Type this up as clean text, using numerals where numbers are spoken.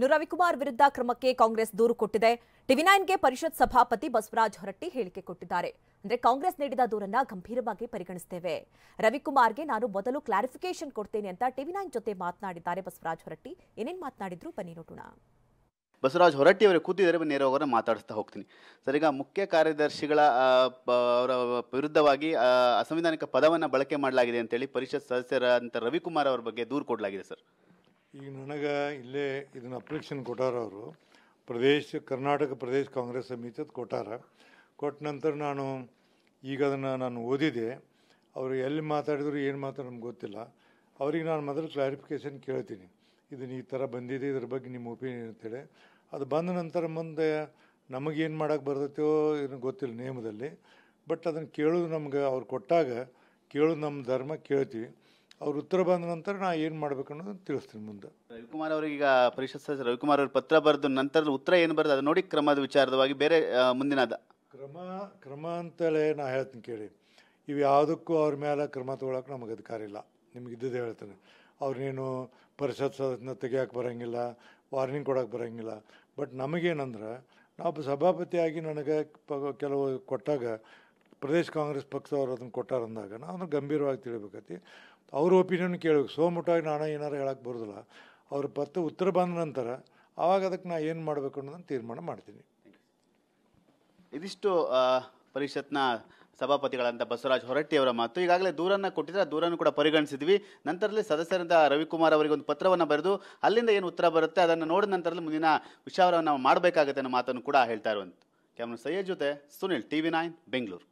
ಇನ್ನು ರವಿಕುಮಾರ್ ವಿರುದ್ಧ ಕ್ರಮಕ್ಕೆ ಕಾಂಗ್ರೆಸ್ ದೂರು ಕೊಟ್ಟಿದೆ. ಟಿವಿ9ಗೆ ಪರಿಷತ್ ಸಭಾಪತಿ ಬಸವರಾಜ ಹೊರಟ್ಟಿ ಹೇಳಿಕೆ ಕೊಟ್ಟಿದ್ದಾರೆ. ಅಂದ್ರೆ ಕಾಂಗ್ರೆಸ್ ನೀಡಿದ ದೂರನ್ನ ಗಂಭೀರವಾಗಿ ಪರಿಗಣಿಸುತ್ತೇವೆ. ರವಿಕುಮಾರ್ಗೆ ನಾನು ಮೊದಲು ಕ್ಲಾರಿಫಿಕೇಶನ್ ಕೊಡ್ತೇನೆ ಅಂತ ಟಿವಿ9 ಜೊತೆ ಮಾತನಾಡಿದ್ದಾರೆ ಬಸವರಾಜ ಹೊರಟ್ಟಿ. ಏನೇನ್ ಮಾತನಾಡಿದ್ರು ಬನ್ನಿ ನೋಡೋಣ. ಬಸವರಾಜ ಹೊರಟ್ಟಿ ಅವರು ಕೂತಿದ್ದಾರೆ, ನೇರವಾಗಿ ಮಾತಾಡಿಸ್ತಾ ಹೋಗ್ತೀನಿ. ಸರ್, ಈಗ ಮುಖ್ಯ ಕಾರ್ಯದರ್ಶಿಗಳ ಅವರ ವಿರುದ್ಧವಾಗಿ ಅಸಂವಿಧಾನಿಕ ಪದವನ್ನು ಬಳಕೆ ಮಾಡಲಾಗಿದೆ ಅಂತೇಳಿ ಪರಿಷತ್ ಸದಸ್ಯರಂತ ರವಿಕುಮಾರ್ ಅವರ ಬಗ್ಗೆ ದೂರು ಕೊಡಲಾಗಿದೆ ಸರ್. ಈಗ ನನಗೆ ಇಲ್ಲೇ ಇದನ್ನು ಅಪ್ಲಿಕೇಶನ್ ಕೊಟ್ಟಾರ ಅವರು ಕರ್ನಾಟಕ ಪ್ರದೇಶ ಕಾಂಗ್ರೆಸ್ ಸಮಿತಿ ಕೊಟ್ಟಾರ. ಕೊಟ್ಟ ನಂತರ ಈಗ ಅದನ್ನು ಓದಿದೆ. ಅವರು ಎಲ್ಲಿ ಮಾತಾಡಿದ್ರು ಏನು ಮಾತಾಡೋ ನಮ್ಗೆ ಗೊತ್ತಿಲ್ಲ. ಅವ್ರಿಗೆ ನಾನು ಮೊದಲು ಕ್ಲಾರಿಫಿಕೇಷನ್ ಕೇಳ್ತೀನಿ, ಇದನ್ನು ಈ ಥರ ಬಂದಿದೆ, ಇದ್ರ ಬಗ್ಗೆ ನಿಮ್ಮ ಒಪಿನಿಯನ್ ಅಂತೇಳಿ. ಅದು ಬಂದ ನಂತರ ಮುಂದೆ ನಮಗೇನು ಮಾಡೋಕ್ಕೆ ಬರ್ತೈತೋ ಏನು ಗೊತ್ತಿಲ್ಲ ನೇಮದಲ್ಲಿ. ಬಟ್ ಅದನ್ನು ಕೇಳೋದು ನಮ್ಗೆ ಅವ್ರು ಕೊಟ್ಟಾಗ ಕೇಳೋದು ನಮ್ಮ ಧರ್ಮ ಕೇಳ್ತೀವಿ. ಅವ್ರ ಉತ್ತರ ಬಂದ ನಂತರ ನಾ ಏನು ಮಾಡ್ಬೇಕು ಅನ್ನೋದನ್ನು ತಿಳಿಸ್ತೀನಿ ಮುಂದೆ. ರವಿಕುಮಾರ್ ಅವರಿಗೆ ಈಗ ಪರಿಷತ್ ಸದಸ್ಯ ರವಿಕುಮಾರ್ ಅವರು ಪತ್ರ ಬರೆದು ನಂತರದ ಉತ್ತರ ಏನು ಬರ್ತದೆ ಅದು ನೋಡಿ ಕ್ರಮದ ವಿಚಾರವಾಗಿ ಬೇರೆ ಮುಂದಿನ ಕ್ರಮ ಅಂತೇಳಿ ನಾ ಹೇಳ್ತೀನಿ ಕೇಳಿ. ಇವು ಯಾವುದಕ್ಕೂ ಅವ್ರ ಮೇಲೆ ಕ್ರಮ ತೊಗೊಳಕ್ಕೆ ನಮಗೆ ಅಧಿಕಾರ ಇಲ್ಲ. ನಿಮ್ಗೆ ಇದ್ದದ್ದು ಹೇಳ್ತೇನೆ. ಅವ್ರನ್ನೇನು ಪರಿಷತ್ ಸದಸ್ಯನ ತೆಗಿಯೋಕೆ ಬರೋಂಗಿಲ್ಲ, ವಾರ್ನಿಂಗ್ ಕೊಡೋಕೆ ಬರೋಂಗಿಲ್ಲ. ಬಟ್ ನಮಗೇನಂದ್ರೆ ನಾವು ಸಭಾಪತಿಯಾಗಿ ನನಗೆ ಕೆಲವು ಕೊಟ್ಟಾಗ ಪ್ರದೇಶ ಕಾಂಗ್ರೆಸ್ ಪಕ್ಷದವ್ರು ಅದನ್ನು ಕೊಟ್ಟಾರಂದಾಗ ನಾವು ಅದನ್ನು ಗಂಭೀರವಾಗಿ ತಿಳಿಬೇಕತಿ. ಅವ್ರ ಒಪಿನಿಯನ್ ಕೇಳಬೇಕು. ಸೋಮುಟಾಗಿ ನಾನು ಏನಾರು ಹೇಳಕ್ಕೆ ಬರೋದಿಲ್ಲ. ಅವ್ರ ಉತ್ತರ ಬಂದ ನಂತರ ಆವಾಗ ಅದಕ್ಕೆ ನಾ ಏನು ಮಾಡಬೇಕು ಅನ್ನೋದನ್ನು ತೀರ್ಮಾನ ಮಾಡ್ತೀನಿ. ಇದಿಷ್ಟು ಪರಿಷತ್ನ ಸಭಾಪತಿಗಳಂತ ಬಸವರಾಜ ಹೊರಟ್ಟಿ ಅವರ ಮಾತು. ಈಗಾಗಲೇ ದೂರನ್ನು ಕೊಟ್ಟಿದ್ರೆ ಆ ದೂರನ್ನು ಕೂಡ ಪರಿಗಣಿಸಿದ್ವಿ. ನಂತರದಲ್ಲಿ ಸದಸ್ಯರಿಂದ ರವಿಕುಮಾರ್ ಅವರಿಗೆ ಒಂದು ಪತ್ರವನ್ನು ಬರೆದು ಅಲ್ಲಿಂದ ಏನು ಉತ್ತರ ಬರುತ್ತೆ ಅದನ್ನು ನೋಡಿದ ನಂತರದಲ್ಲಿ ಮುಂದಿನ ವಿಚಾರವನ್ನು ನಾವು ಮಾಡಬೇಕಾಗುತ್ತೆ ಅನ್ನೋ ಮಾತನ್ನು ಕೂಡ ಹೇಳ್ತಾ ಇರುವಂಥ. ಕ್ಯಾಮ್ರಾ ಸಯ್ಯದ್ ಜೊತೆ ಸುನಿಲ್, ಟಿವಿ9 ಬೆಂಗಳೂರು.